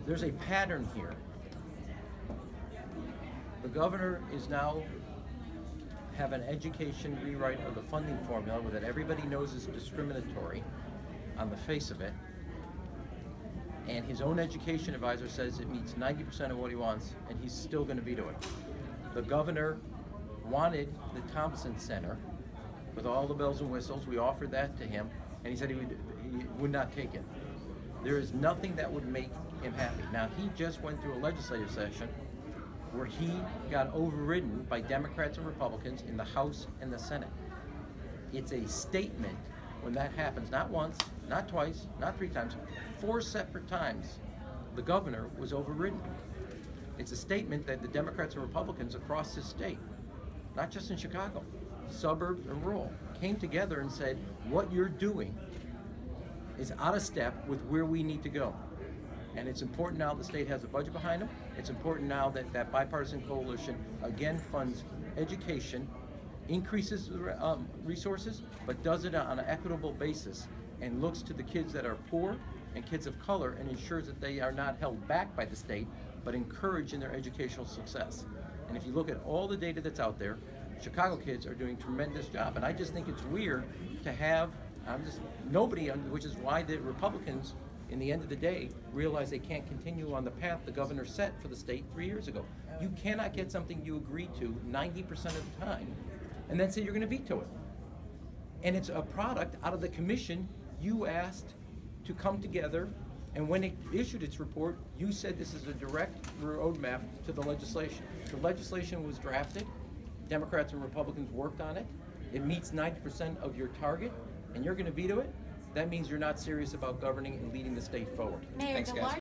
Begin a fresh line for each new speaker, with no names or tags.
There's a pattern here. The governor is now have an education rewrite of the funding formula that everybody knows is discriminatory on the face of it. And his own education advisor says it meets 90% of what he wants, and he's still going to veto it. The governor wanted the Thompson Center with all the bells and whistles. We offered that to him, and he said he would not take it. There is nothing that would make him happy. Now, he just went through a legislative session where he got overridden by Democrats and Republicans in the House and the Senate. It's a statement when that happens, not once, not twice, not 3 times, 4 separate times the governor was overridden. It's a statement that the Democrats and Republicans across this state, not just in Chicago, suburbs and rural, came together and said, what you're doing is out of step with where we need to go. And it's important now the state has a budget behind them. It's important now that that bipartisan coalition again funds education, increases resources, but does it on an equitable basis and looks to the kids that are poor and kids of color and ensures that they are not held back by the state, but encouraged in their educational success. And if you look at all the data that's out there, Chicago kids are doing a tremendous job. And I just think it's weird to have nobody, which is why the Republicans, in the end of the day, realize they can't continue on the path the governor set for the state 3 years ago. You cannot get something you agree to 90% of the time and then say you're going to veto it. And it's a product out of the commission you asked to come together, and when it issued its report, you said this is a direct roadmap to the legislation. The legislation was drafted, Democrats and Republicans worked on it, it meets 90% of your target, and you're going to veto it? That means you're not serious about governing and leading the state forward.
Mayor,
Thanks, guys.